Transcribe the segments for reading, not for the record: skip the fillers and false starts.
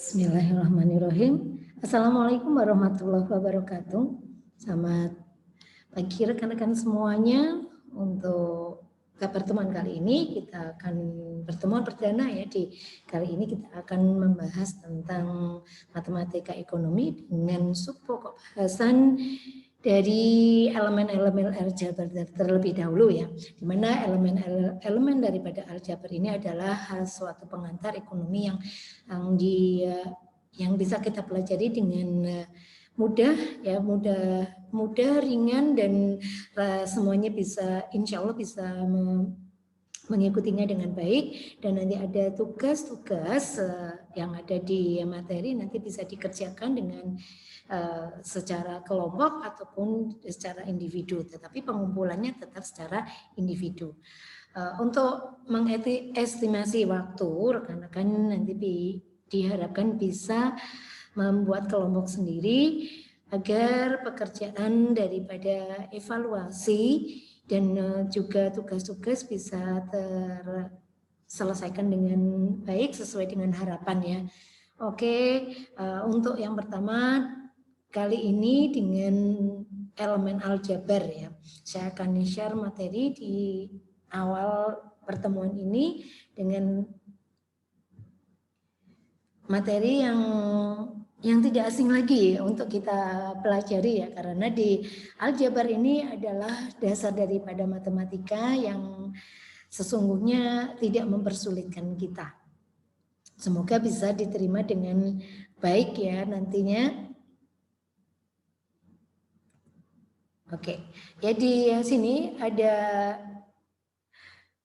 Bismillahirrahmanirrahim. Assalamualaikum warahmatullahi wabarakatuh. Selamat pagi rekan-rekan semuanya. Untuk pertemuan kali ini kita akan pertemuan perdana ya. Di kali ini kita akan membahas tentang matematika ekonomi dengan subpokok bahasan dari elemen-elemen aljabar terlebih dahulu ya, di mana elemen daripada aljabar ini adalah suatu pengantar ekonomi yang bisa kita pelajari dengan mudah ya, mudah ringan dan semuanya bisa, insya Allah bisa mengikutinya dengan baik. Dan nanti ada tugas-tugas yang ada di materi nanti bisa dikerjakan dengan secara kelompok ataupun secara individu, tetapi pengumpulannya tetap secara individu. Untuk mengestimasi waktu, rekan-rekan nanti diharapkan bisa membuat kelompok sendiri agar pekerjaan daripada evaluasi dan juga tugas-tugas bisa terselesaikan dengan baik sesuai dengan harapan ya. Oke, untuk yang pertama kali ini dengan elemen aljabar ya. Saya akan share materi di awal pertemuan ini dengan materi yang tidak asing lagi untuk kita pelajari ya, karena di aljabar ini adalah dasar daripada matematika yang sesungguhnya tidak mempersulitkan kita. Semoga bisa diterima dengan baik ya nantinya. Oke, ya di sini ada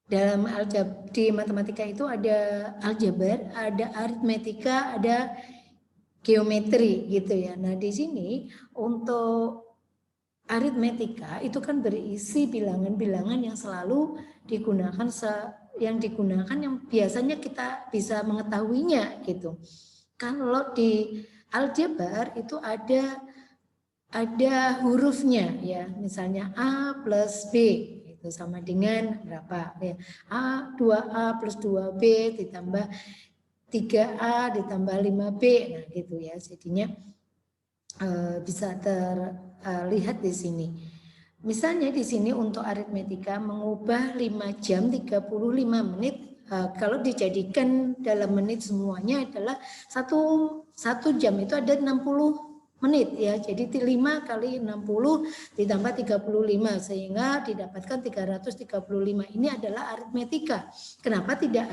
dalam aljabar, di matematika itu ada aljabar, ada aritmetika, ada geometri gitu ya. Nah di sini untuk aritmetika itu kan berisi bilangan-bilangan yang selalu digunakan, yang biasanya kita bisa mengetahuinya gitu. Kalau di aljabar itu ada hurufnya ya, misalnya A plus B itu sama dengan berapa ya, A 2A plus 2B ditambah 3A ditambah 5B, nah gitu ya, jadinya bisa terlihat di sini. Misalnya di sini untuk aritmetika mengubah 5 jam 35 menit, kalau dijadikan dalam menit semuanya adalah satu jam itu ada 60 menit ya, jadi 5 kali 60 ditambah 35 sehingga didapatkan 335. Ini adalah aritmetika. Kenapa tidak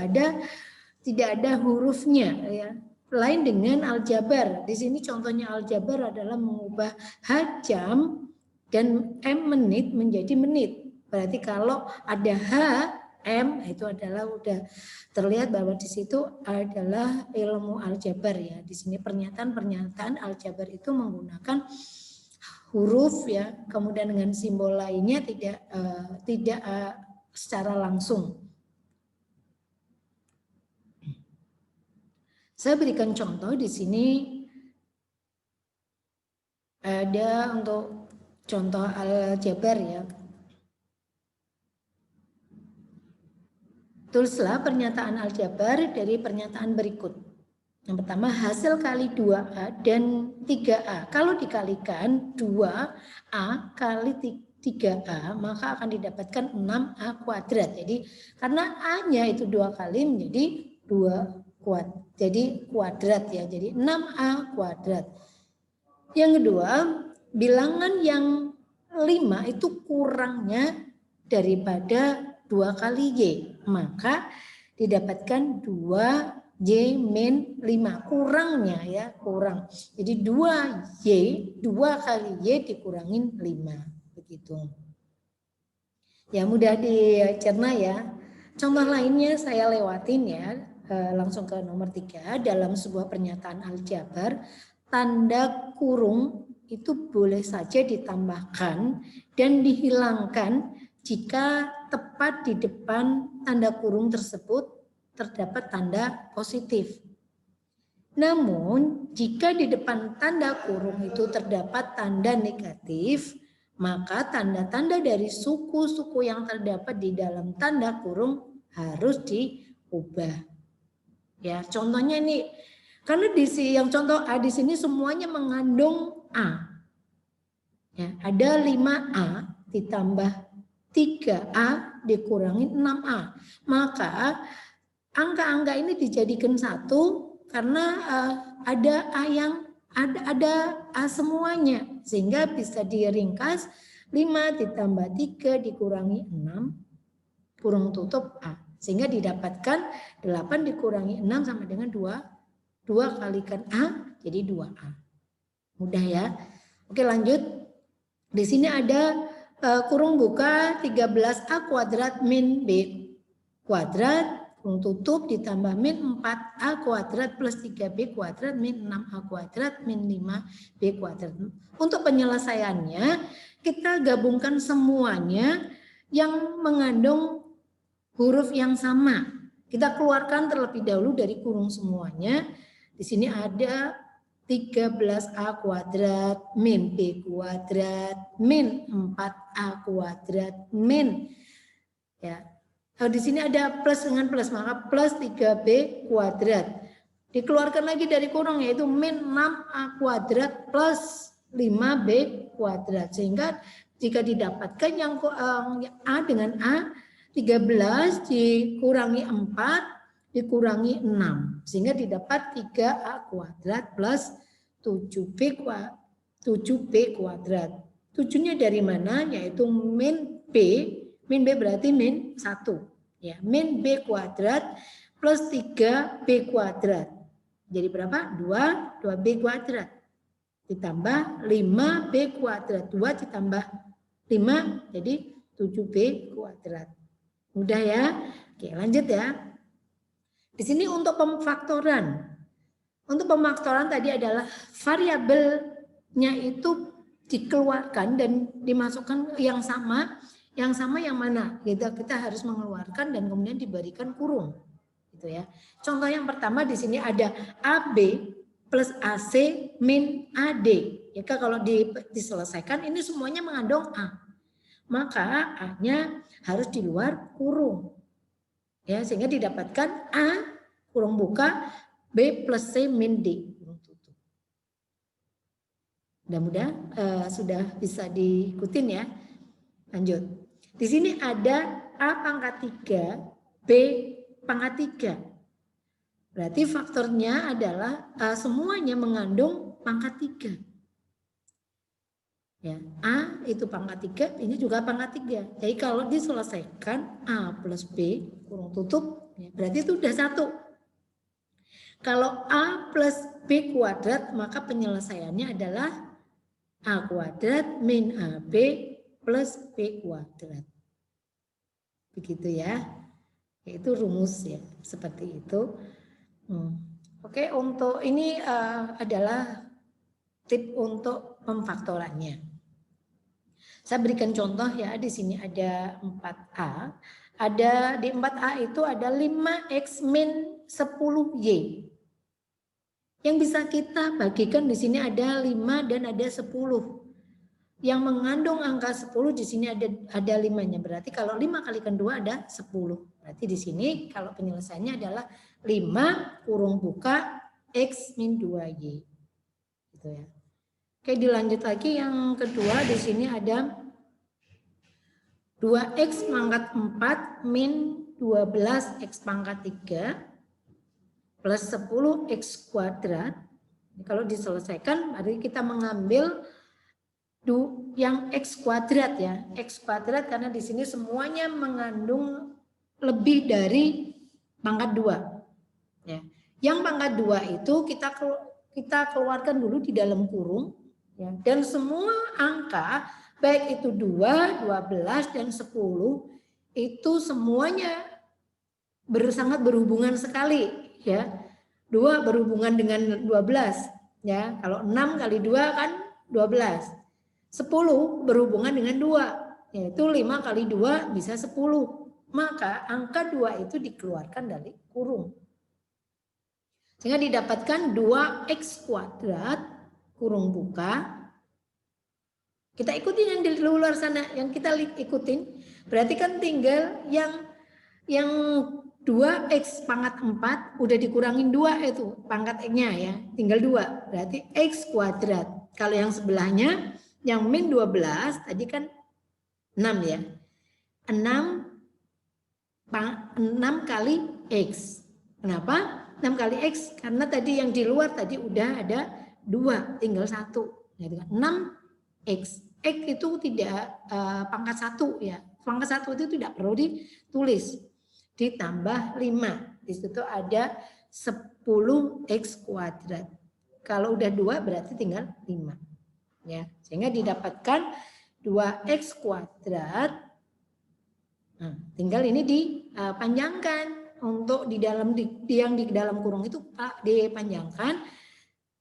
ada hurufnya ya? Lain dengan aljabar. Di sini contohnya aljabar adalah mengubah H jam dan M menit menjadi menit. Berarti kalau ada H, M itu adalah udah terlihat bahwa di situ adalah ilmu aljabar ya. Di sini pernyataan aljabar itu menggunakan huruf ya, kemudian dengan simbol lainnya tidak secara langsung. Saya berikan contoh di sini ada untuk contoh aljabar ya. Tulislah pernyataan aljabar dari pernyataan berikut. Yang pertama, hasil kali 2A dan 3A. Kalau dikalikan 2A kali 3A, maka akan didapatkan 6A kuadrat. Jadi karena A-nya itu 2 kali menjadi 2 jadi kuadrat ya, jadi 6A kuadrat. Yang kedua, bilangan yang 5 itu kurangnya daripada 2 kali Y, maka didapatkan 2Y min 5, kurangnya ya, kurang. Jadi 2Y, 2 kali Y dikurangin 5, begitu. Ya mudah dicerna ya. Contoh lainnya saya lewatin ya. Langsung ke nomor 3, dalam sebuah pernyataan aljabar tanda kurung itu boleh saja ditambahkan dan dihilangkan jika tepat di depan tanda kurung tersebut terdapat tanda positif. Namun jika di depan tanda kurung itu terdapat tanda negatif, maka tanda-tanda dari suku-suku yang terdapat di dalam tanda kurung harus diubah. Ya, contohnya nih Karena yang contoh A di sini semuanya mengandung A. Ya, ada 5A ditambah 3A dikurangi 6A. Maka angka-angka ini dijadikan satu karena ada A yang ada A semuanya. Sehingga bisa diringkas 5 ditambah 3 dikurangi 6 kurung tutup A. Sehingga didapatkan 8 dikurangi 6 sama dengan 2 kalikan A jadi 2A. Mudah ya. Oke lanjut. Di sini ada kurung buka 13A kuadrat min B kuadrat kurung tutup ditambah min 4A kuadrat plus 3B kuadrat min 6A kuadrat min 5B kuadrat. Untuk penyelesaiannya kita gabungkan semuanya yang mengandung huruf yang sama. Kita keluarkan terlebih dahulu dari kurung semuanya. Di sini ada 13A kuadrat min B kuadrat min 4A kuadrat min ya. Kalau di sini ada plus dengan plus maka plus 3B kuadrat. Dikeluarkan lagi dari kurung yaitu min 6A kuadrat plus 5B kuadrat. Sehingga jika didapatkan yang A dengan A 13 dikurangi 4 dikurangi 6 sehingga didapat 3A kuadrat plus 7B kuadrat. 7-nya dari mana? Yaitu min B. Min B berarti min 1. Ya, min B kuadrat plus 3B kuadrat. Jadi berapa? 2B kuadrat. Ditambah 5B kuadrat. 2 ditambah 5 jadi 7B kuadrat. Mudah ya? Oke lanjut ya. Di sini untuk pemfaktoran. Untuk pemfaktoran tadi adalah variabelnya itu dikeluarkan dan dimasukkan yang sama. Yang sama yang mana? Kita harus mengeluarkan dan kemudian diberikan kurung. Gitu ya. Contoh yang pertama di sini ada AB plus AC min AD. Ya kalau diselesaikan ini semuanya mengandung A. Maka A-nya harus di luar kurung. Ya, sehingga didapatkan A kurung buka B plus C min D kurung tutup. Mudah-mudahan sudah bisa diikutin ya. Lanjut. Di sini ada A pangkat 3, B pangkat 3. Berarti faktornya adalah semuanya mengandung pangkat 3. Ya, A itu pangkat 3, ini juga pangkat 3. Jadi kalau diselesaikan A plus B kurung tutup, ya, berarti itu udah 1. Kalau A plus B kuadrat, maka penyelesaiannya adalah A kuadrat min AB plus B kuadrat. Begitu ya. Itu rumus ya, seperti itu. Oke, untuk ini adalah tip untuk pemfaktorannya. Saya berikan contoh ya, di sini ada 4A. Ada di 4A itu ada 5X min 10Y. Yang bisa kita bagikan di sini ada 5 dan ada 10. Yang mengandung angka 10 di sini ada 5-nya. Berarti kalau 5 kalikan 2 ada 10. Berarti di sini kalau penyelesaiannya adalah 5 kurung buka X min 2Y. Gitu ya. Oke, dilanjut lagi yang kedua di sini ada 2X pangkat 4 min 12X pangkat 3 plus 10X kuadrat. Kalau diselesaikan, mari kita mengambil yang X kuadrat ya. X kuadrat karena di sini semuanya mengandung lebih dari pangkat 2. Ya. Yang pangkat 2 itu kita keluarkan dulu di dalam kurung. Ya, dan semua angka baik itu 2, 12, dan 10 itu semuanya sangat berhubungan sekali ya. 2 berhubungan dengan 12 ya. Kalau 6 kali 2 kan 12. 10 berhubungan dengan 2 yaitu 5 kali 2 bisa 10. Maka angka 2 itu dikeluarkan dari kurung. Sehingga didapatkan 2X kuadrat kurung buka. Kita ikutin yang di luar sana, yang kita ikutin. Berarti kan tinggal yang 2x pangkat 4 udah dikurangin 2 itu pangkat x-nya ya, tinggal 2. Berarti x kuadrat. Kalau yang sebelahnya yang min 12 tadi kan 6 ya. 6 kali x. Kenapa? 6 kali x karena tadi yang di luar tadi udah ada 2, tinggal 1. 6x. X itu tidak pangkat 1 ya. Pangkat 1 itu tidak perlu ditulis. Ditambah 5. Di situ ada 10x kuadrat. Kalau udah 2 berarti tinggal 5. Ya, sehingga didapatkan 2x kuadrat. Nah, tinggal ini dipanjangkan untuk yang di dalam kurung itu dipanjangkan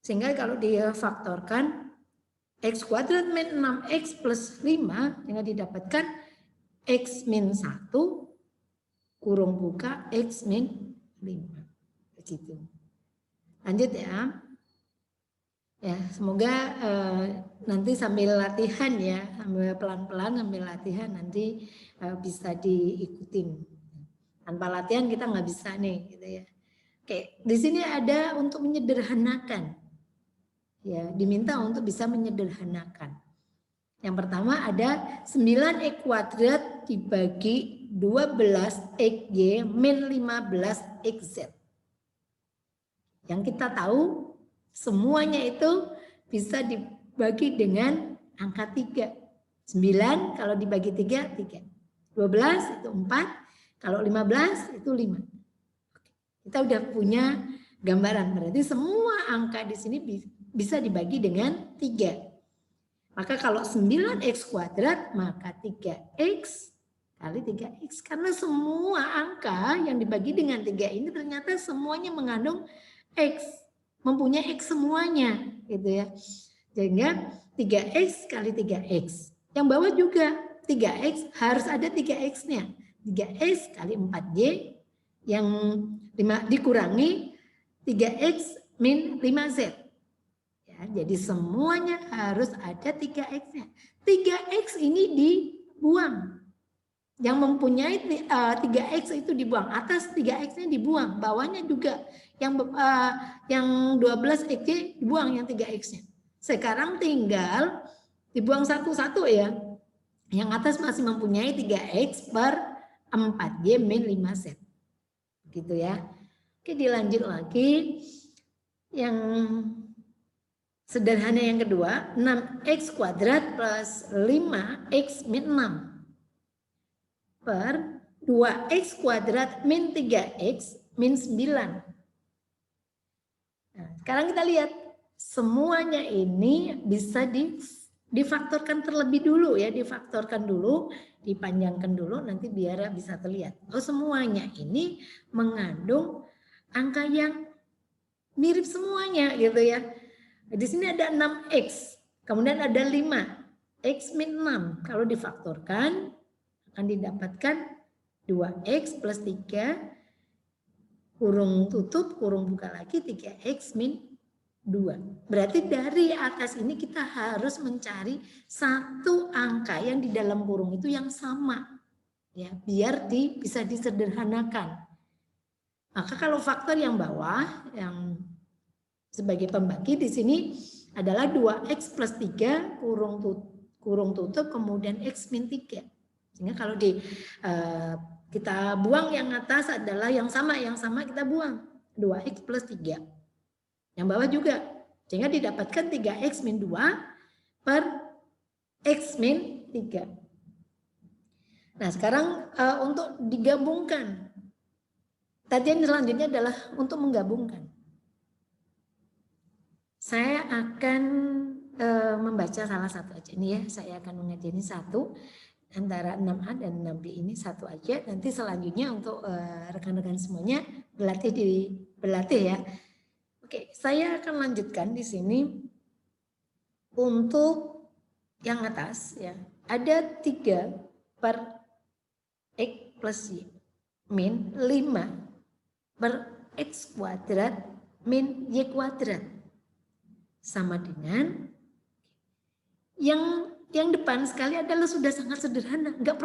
sehingga kalau difaktorkan x kuadrat min 6x plus 5 sehingga didapatkan x min 1 kurung buka x min 5. Begitu. Lanjut ya. Ya, semoga nanti sambil latihan ya, sambil pelan-pelan sambil latihan nanti bisa diikutin. Tanpa latihan kita nggak bisa nih, gitu ya. Oke, di sini ada untuk menyederhanakan. Ya, diminta untuk bisa menyederhanakan. Yang pertama ada 9x kuadrat dibagi 12xy min 15xz. Yang kita tahu semuanya itu bisa dibagi dengan angka 3. 9 kalau dibagi 3, 3. 12 itu 4, kalau 15 itu 5. Kita udah punya gambaran, berarti semua angka di sini bisa dibagi dengan 3. Maka kalau 9x kuadrat maka 3x kali 3x. Karena semua angka yang dibagi dengan 3 ini ternyata semuanya mengandung x. Mempunyai x semuanya. Gitu ya. Sehingga 3x kali 3x. Yang bawah juga 3x harus ada 3x-nya. 3x kali 4y yang dikurangi 3x min 5z. Ya, jadi semuanya harus ada 3x-nya. 3x ini dibuang. Yang mempunyai 3x itu dibuang. Atas 3x-nya dibuang. Bawahnya juga. Yang 12x dibuang yang 3x-nya. Sekarang tinggal dibuang satu-satu ya. Yang atas masih mempunyai 3x per 4y min 5z. Gitu ya. Oke, dilanjut lagi. Yang sederhana yang kedua, 6x kuadrat plus 5x min 6 per 2x kuadrat min 3x min 9. Nah, sekarang kita lihat, semuanya ini bisa difaktorkan terlebih dulu ya, difaktorkan dulu, dipanjangkan dulu, nanti biar bisa terlihat. Oh, semuanya ini mengandung angka yang mirip semuanya gitu ya. Di sini ada 6x, kemudian ada 5, x min 6. Kalau difaktorkan akan didapatkan 2x plus 3, kurung tutup, kurung buka lagi 3x min 2. Berarti dari atas ini kita harus mencari satu angka yang di dalam kurung itu yang sama. Ya, biar bisa disederhanakan. Maka kalau faktor yang bawah, yang sebagai pembagi di sini adalah 2x plus 3 kurung tutup kemudian x min 3. Sehingga kalau kita buang yang atas adalah yang sama kita buang 2x plus 3. Yang bawah juga. Sehingga didapatkan 3x min 2 per x min 3. Nah, sekarang untuk digabungkan. Tadi yang selanjutnya adalah untuk menggabungkan. Saya akan membaca salah satu aja nih ya. Saya akan mengajari satu antara 6A dan 6B ini satu aja. Nanti selanjutnya untuk rekan-rekan semuanya berlatih ya. Oke, saya akan lanjutkan di sini untuk yang atas ya. Ada 3 per x plus y min 5 per x kuadrat min y kuadrat. Sama dengan yang depan sekali adalah sudah sangat sederhana, nggak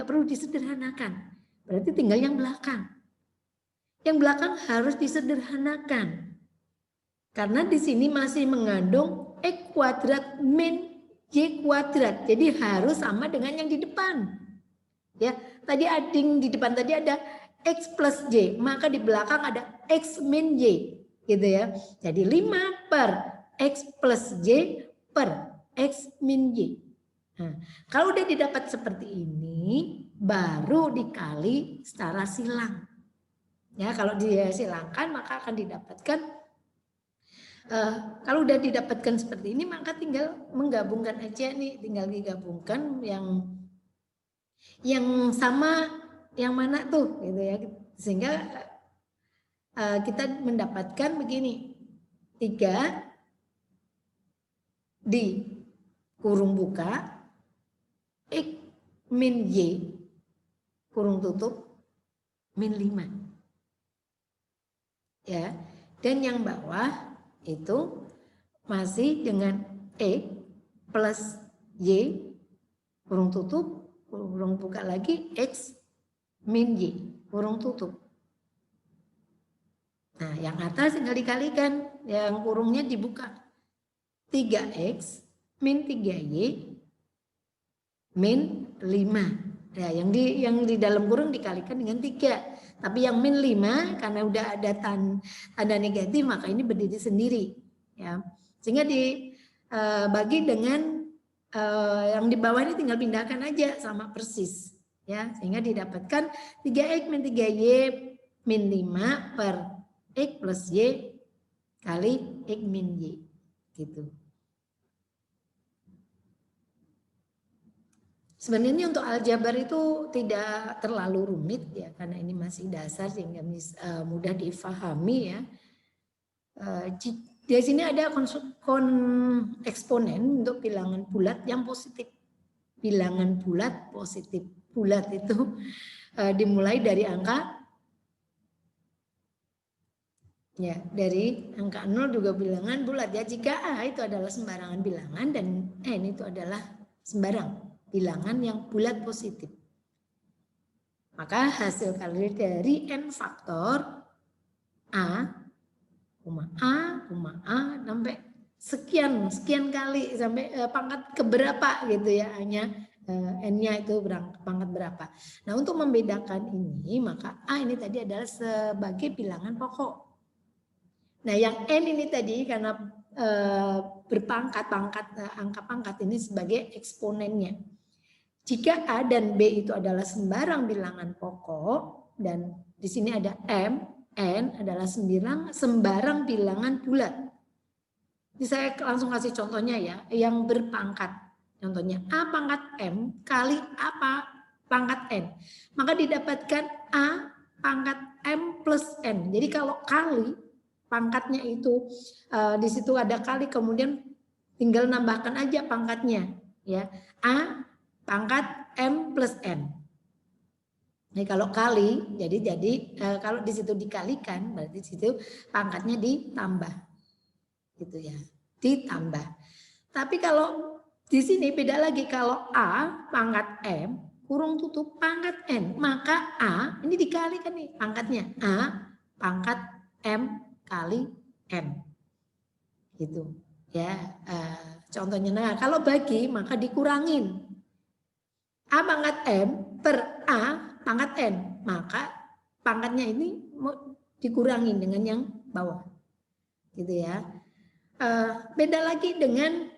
perlu disederhanakan. Berarti tinggal yang belakang. Yang belakang harus disederhanakan. Karena di sini masih mengandung X kuadrat min Y kuadrat. Jadi harus sama dengan yang di depan. Ya, tadi ading di depan tadi ada X plus Y, maka di belakang ada X min Y. Gitu ya. Jadi 5 per X plus Y per X min Y. Nah, kalau udah didapat seperti ini, baru dikali secara silang. Ya, kalau dia silangkan maka akan didapatkan. Kalau udah didapatkan seperti ini, maka tinggal menggabungkan aja nih, tinggal digabungkan yang sama yang mana tuh, gitu ya. Sehingga kita mendapatkan begini, 3 di kurung buka X min Y kurung tutup min 5. Ya, dan yang bawah itu masih dengan X plus Y kurung tutup, kurung buka lagi X min Y kurung tutup. Nah, yang atas tinggal dikalikan, yang kurungnya dibuka. 3X min 3Y min 5. Ya, yang di dalam kurung dikalikan dengan 3. Tapi yang min 5 karena udah ada tanda negatif, maka ini berdiri sendiri. Ya. Sehingga dibagi dengan yang di bawah ini tinggal pindahkan aja sama persis. Ya, sehingga didapatkan 3X min 3Y min 5 per X plus Y kali X min Y. Gitu. Sebenarnya untuk aljabar itu tidak terlalu rumit ya, karena ini masih dasar sehingga mudah difahami ya. Di sini ada eksponen untuk bilangan bulat yang positif. Bilangan bulat positif. Bulat itu dimulai dari angka ya, dari angka 0 juga bilangan bulat ya. Jika A itu adalah sembarangan bilangan dan N itu adalah sembarang bilangan yang bulat positif. Maka hasil kali dari N faktor A, sampai sekian kali sampai pangkat keberapa gitu ya, hanya N-nya itu pangkat berapa. Nah, untuk membedakan ini maka A ini tadi adalah sebagai bilangan pokok. Nah, yang N ini tadi karena berpangkat angka pangkat ini sebagai eksponennya. Jika A dan B itu adalah sembarang bilangan pokok dan di sini ada M, N adalah sembarang bilangan bulat. Ini saya langsung kasih contohnya ya, yang berpangkat. Contohnya A pangkat M kali A pangkat N. Maka didapatkan A pangkat M plus N. Jadi kalau kali pangkatnya itu di situ ada kali, kemudian tinggal nambahkan aja pangkatnya ya. A pangkat M plus N. Nah, kalau kali, jadi kalau di situ dikalikan, berarti di situ pangkatnya ditambah, gitu ya, ditambah. Tapi kalau di sini beda lagi, kalau A pangkat M kurung tutup pangkat N, maka A ini dikalikan nih pangkatnya, A pangkat M kali N, gitu ya. Contohnya, nah kalau bagi maka dikurangin. A pangkat M per A pangkat N, maka pangkatnya ini dikurangi dengan yang bawah, gitu ya. Beda lagi dengan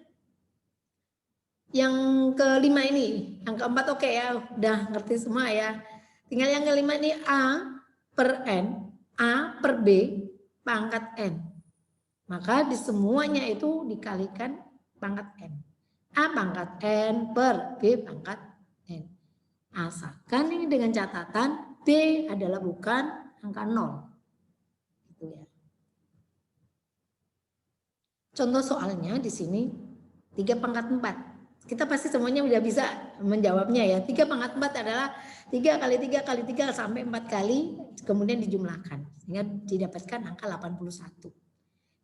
yang kelima ini, yang keempat oke ya, udah ngerti semua ya. Tinggal yang kelima ini A per N, A per B pangkat N, maka di semuanya itu dikalikan pangkat N. A pangkat N per B pangkat N. Asalkan ini dengan catatan B adalah bukan angka 0. Gitu ya. Contoh soalnya di sini 3 pangkat 4. Kita pasti semuanya udah bisa menjawabnya ya. 3 pangkat 4 adalah 3 kali 3 kali 3 sampai 4 kali kemudian dijumlahkan. Sehingga didapatkan angka 81.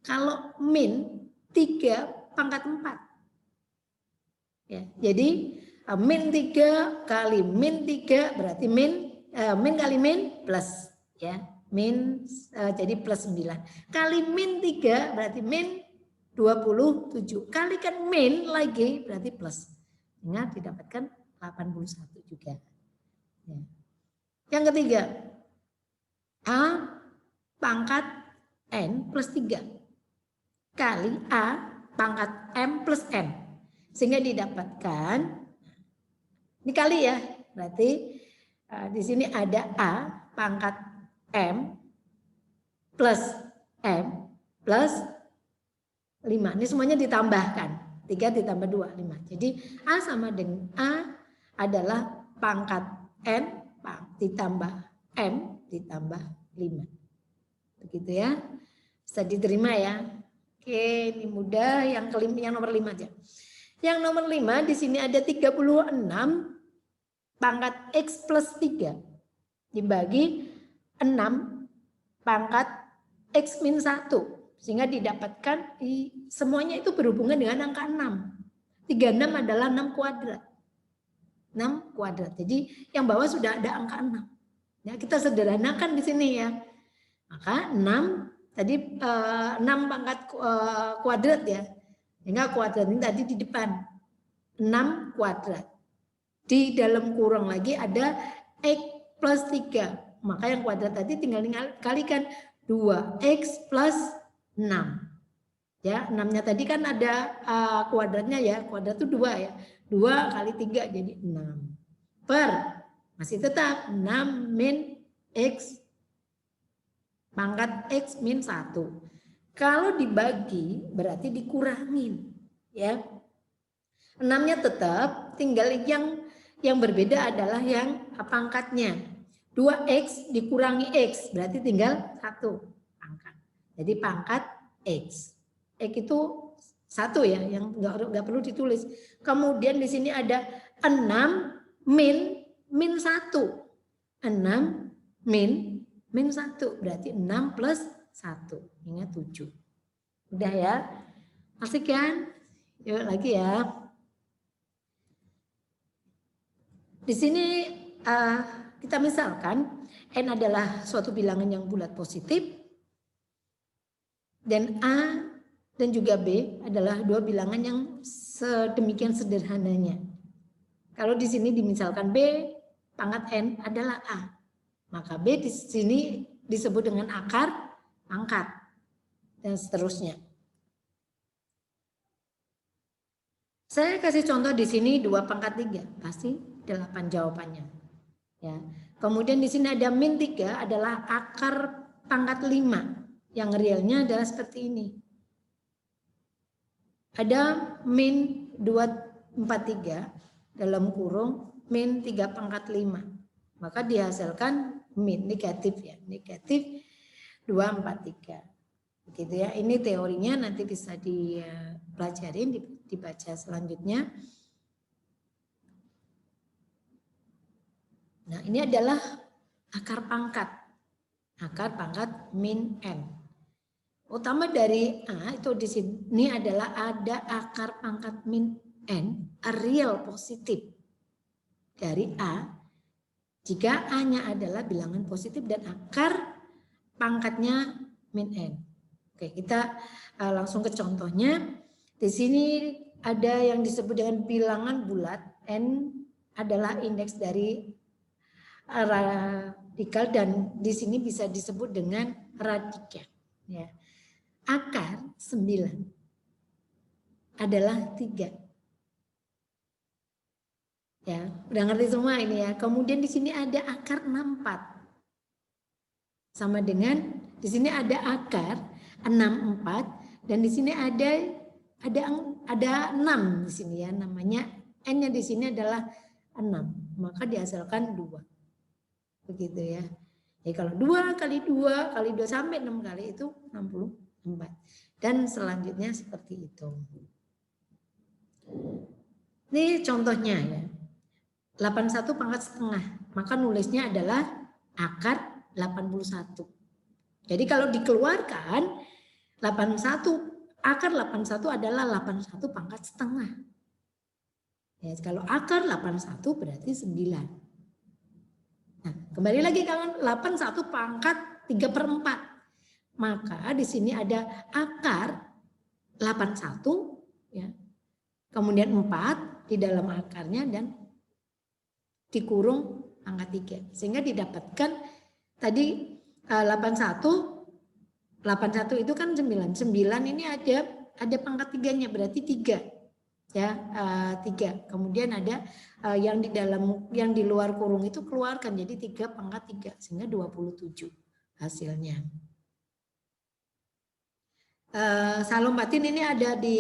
Kalau min 3 pangkat 4. Ya, jadi min 3 kali min 3 berarti min kali min plus ya, Jadi plus 9. Kali min 3 berarti min 27. Kalikan min lagi berarti plus. Ingat didapatkan 81 juga. Ya. Yang ketiga, A pangkat N plus 3 kali A pangkat M plus N. Sehingga didapatkan, ini kali ya, berarti di sini ada A pangkat M plus M plus 5. Ini semuanya ditambahkan. 3 ditambah 2, 5. Jadi A sama dengan A adalah pangkat N ditambah M ditambah 5. Begitu ya. Bisa diterima ya. Oke, ini mudah. Yang nomor 5 aja. Yang nomor 5 di sini ada 36 pangkat X plus 3 dibagi 6 pangkat X min 1. Sehingga didapatkan semuanya itu berhubungan dengan angka 6. 36 adalah 6 kuadrat. 6 kuadrat. Jadi yang bawah sudah ada angka 6. Ya, kita sederhanakan di sini ya. Maka 6 tadi 6 pangkat kuadrat ya. Sehingga kuadrat ini tadi di depan. 6 kuadrat. Di dalam kurung lagi ada X plus 3. Maka yang kuadrat tadi tinggal kalikan 2X plus 6. Ya, 6-nya tadi kan ada kuadratnya ya. Kuadrat itu 2 ya. 2 kali 3 jadi 6. Per masih tetap 6 min X pangkat X min 1. Kalau dibagi berarti dikurangin. Ya. 6-nya tetap, tinggal yang berbeda adalah yang pangkatnya. 2X dikurangi X berarti tinggal 1 pangkat. Jadi pangkat X. X itu 1 ya, yang nggak perlu ditulis. Kemudian di sini ada 6 min 1. 6 min 1 berarti 6 plus 1. Ingat 7. Udah ya? Asik kan? Yuk lagi ya. Di sini kita misalkan N adalah suatu bilangan yang bulat positif dan A dan juga B adalah dua bilangan yang sedemikian sederhananya. Kalau di sini dimisalkan B pangkat N adalah A, maka B di sini disebut dengan akar pangkat dan seterusnya. Saya kasih contoh di sini 2 pangkat 3, pasti 8 jawabannya. Ya. Kemudian di sini ada min 3 adalah akar pangkat 5, yang realnya adalah seperti ini. Ada min 243 dalam kurung min 3 pangkat 5. Maka dihasilkan min negatif ya, negatif 243. Begitu ya, ini teorinya nanti bisa dipelajarin, dibaca selanjutnya. Nah, ini adalah akar pangkat min N. Utama dari A itu di sini adalah ada akar pangkat min N, real positif dari A. Jika A-nya adalah bilangan positif dan akar pangkatnya min N. Oke, kita langsung ke contohnya. Di sini ada yang disebut dengan bilangan bulat. N adalah indeks dari radikal dan di sini bisa disebut dengan radikal. Ya. Akar 9 adalah 3. Ya, udah ngerti semua ini ya. Kemudian di sini ada akar 64. Sama dengan di sini ada akar 64 dan di sini ada 6 di sini ya, namanya N-nya di sini adalah 6. Maka dihasilkan 2. Begitu ya. Jadi kalau 2 kali 2 kali 2 sampai 6 kali itu 64. Dan selanjutnya seperti itu. Ini contohnya ya. 81 pangkat setengah. Maka nulisnya adalah akar 81. Jadi kalau dikeluarkan 81, akar 81 adalah 81 pangkat setengah. Ya, kalau akar 81 berarti 9. Nah, kembali lagi kawan, 81 pangkat 3/4. Maka di sini ada akar 81 ya. Kemudian 4 di dalam akarnya dan dikurung angka 3. Sehingga didapatkan tadi 81 itu kan 9. 9 ini ada pangkat 3-nya berarti 3. Ya, 3. Kemudian ada yang di luar kurung itu keluarkan jadi 3/3 sehingga 27 hasilnya. Salum batin ini ada di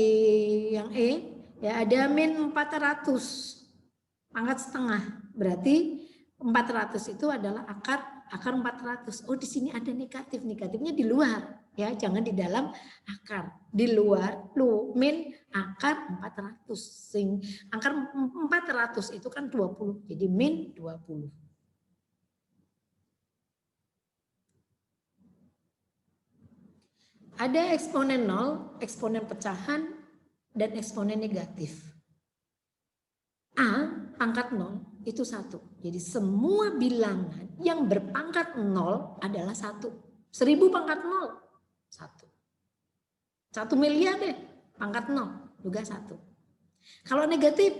yang E ya, ada min 400 pangkat setengah, berarti 400 itu adalah akar 400. Oh, di sini ada negatifnya di luar ya, jangan di dalam akar, di luar min akar 400. Akar 400 itu kan 20, jadi min 20. Ada eksponen 0, eksponen pecahan, dan eksponen negatif. A pangkat 0 itu 1. Jadi semua bilangan yang berpangkat 0 adalah 1. 1000 pangkat 0, 1. 1 miliar deh, pangkat 0, juga 1. Kalau negatif,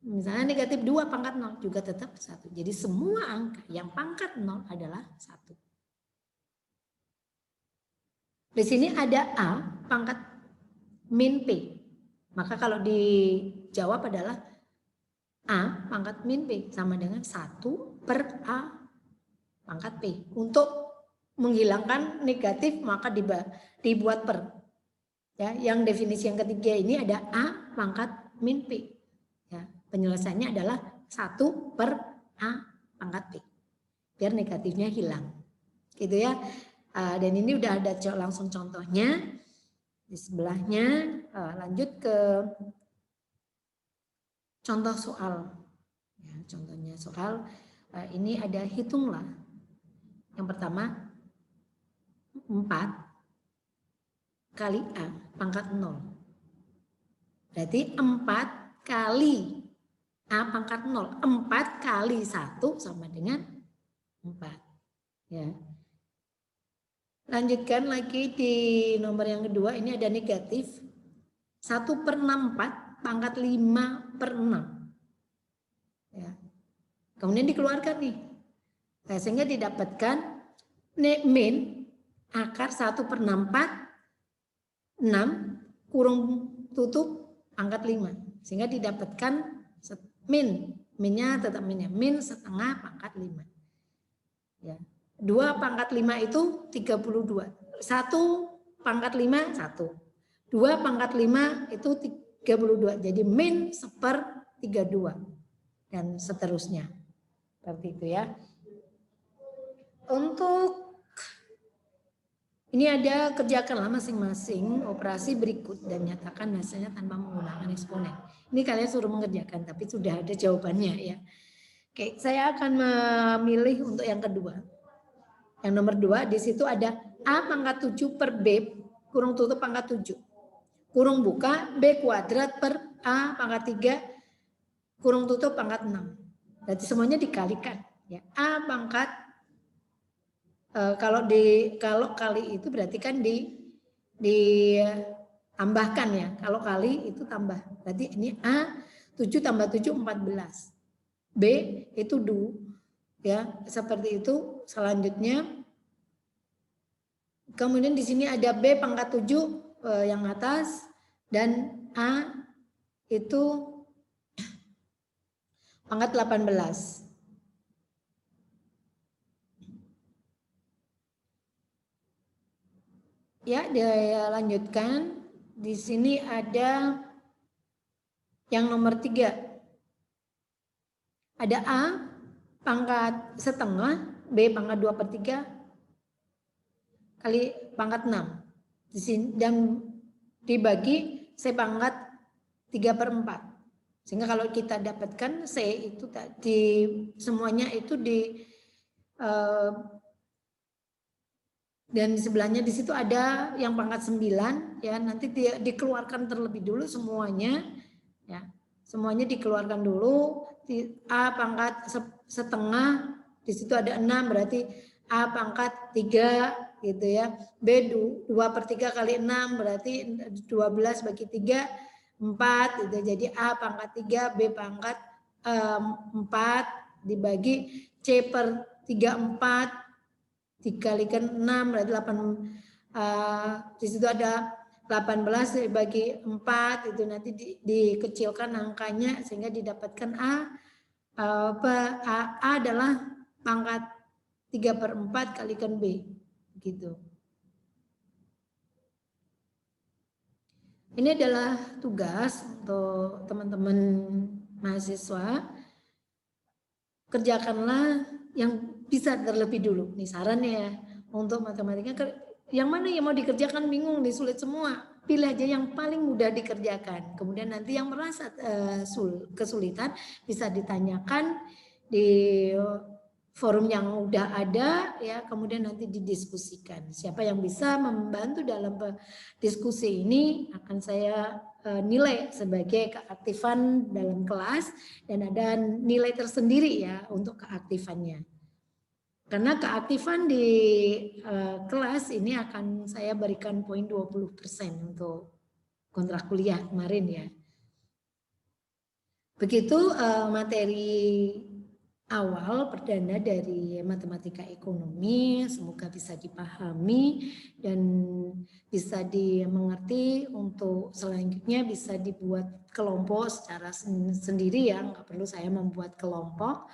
misalnya negatif 2 pangkat 0, juga tetap 1. Jadi semua angka yang pangkat 0 adalah 1. Di sini ada A pangkat min P. Maka kalau dijawab adalah A pangkat min P sama dengan 1/A pangkat P. Untuk menghilangkan negatif maka dibuat per. Ya, yang definisi yang ketiga ini ada A pangkat min P. Ya, penyelesaiannya adalah 1/A pangkat P. Biar negatifnya hilang. Gitu ya. Dan ini udah ada langsung contohnya di sebelahnya. Lanjut ke contoh soal. Ya, contohnya soal ini ada hitunglah. Yang pertama 4 kali A pangkat 0. Berarti 4 kali A pangkat 0. 4 kali 1 sama dengan 4. Ya. Lanjutkan lagi di nomor yang kedua, ini ada negatif 1/64 pangkat 5/6. Ya. Kemudian dikeluarkan nih. Nah, sehingga didapatkan min akar 1/64 6 kurung tutup pangkat 5. Sehingga didapatkan minnya tetap minnya min setengah pangkat 5. Ya. 2 pangkat 5 itu 32. 1 pangkat 5 1. 2 pangkat 5 itu 32. Jadi min 1/32 dan seterusnya. Seperti itu ya. Untuk ini ada kerjakanlah masing-masing operasi berikut dan nyatakan hasilnya tanpa menggunakan eksponen. Ini kalian suruh mengerjakan tapi sudah ada jawabannya ya. Oke, saya akan memilih untuk yang kedua. Yang nomor 2 di situ ada A pangkat 7 per B kurung tutup pangkat 7. Kurung buka B kuadrat per A pangkat 3 kurung tutup pangkat 6. Berarti semuanya dikalikan. Ya, A pangkat kalau kali itu berarti kan ditambahkan ya. Kalau kali itu tambah. Berarti ini A 7 tambah 7 14. B itu 2. Ya, seperti itu. Selanjutnya kemudian di sini ada B pangkat 7 yang atas dan A itu pangkat 18. Ya, dia lanjutkan. Di sini ada yang nomor 3. Ada A pangkat setengah, B pangkat 2/3 kali pangkat 6. Di sini dan dibagi C pangkat 3/4. Sehingga kalau kita dapatkan C itu tadi semuanya itu dan di sebelahnya di situ ada yang pangkat 9 ya, nanti dikeluarkan terlebih dulu semuanya ya. Semuanya dikeluarkan dulu. A pangkat setengah di situ ada 6 berarti A pangkat 3 gitu ya. B 2/3 kali 6 berarti 12 bagi 3 4 gitu. Jadi A pangkat 3 B pangkat 4 dibagi C per 34 dikalikan 6 berarti 8 di situ ada 18 dibagi 4 itu nanti dikecilkan angkanya sehingga didapatkan A adalah pangkat 3/4 kalikan B gitu. Ini adalah tugas untuk teman-teman mahasiswa. Kerjakanlah yang bisa terlebih dulu. Nih sarannya ya, untuk matematika yang mana yang mau dikerjakan bingung nih, sulit semua. Pilih aja yang paling mudah dikerjakan. Kemudian nanti yang merasa kesulitan bisa ditanyakan di forum yang udah ada ya, kemudian nanti didiskusikan. Siapa yang bisa membantu dalam diskusi ini akan saya nilai sebagai keaktifan dalam kelas dan ada nilai tersendiri ya untuk keaktifannya. Karena keaktifan di kelas ini akan saya berikan poin 20% untuk kontrak kuliah kemarin ya. Begitu materi awal perdana dari matematika ekonomi, semoga bisa dipahami dan bisa dimengerti. Untuk selanjutnya bisa dibuat kelompok secara sendiri ya, nggak perlu saya membuat kelompok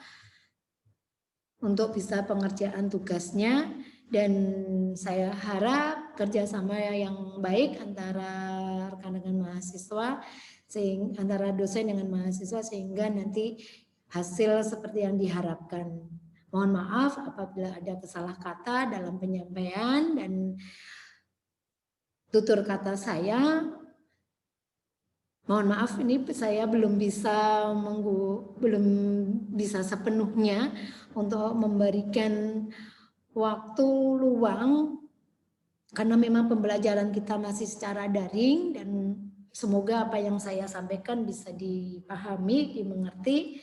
untuk bisa pengerjaan tugasnya. Dan saya harap kerjasama yang baik antara rekan-rekan mahasiswa, antara dosen dengan mahasiswa sehingga nanti hasil seperti yang diharapkan. Mohon maaf apabila ada kesalah kata dalam penyampaian dan tutur kata saya. Mohon maaf ini saya belum bisa sepenuhnya untuk memberikan waktu luang karena memang pembelajaran kita masih secara daring dan semoga apa yang saya sampaikan bisa dipahami, dimengerti.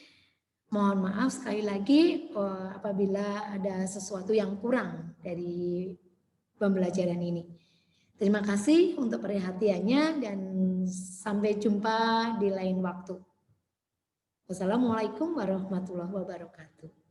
Mohon maaf sekali lagi apabila ada sesuatu yang kurang dari pembelajaran ini. Terima kasih untuk perhatiannya dan sampai jumpa di lain waktu. Wassalamualaikum warahmatullahi wabarakatuh.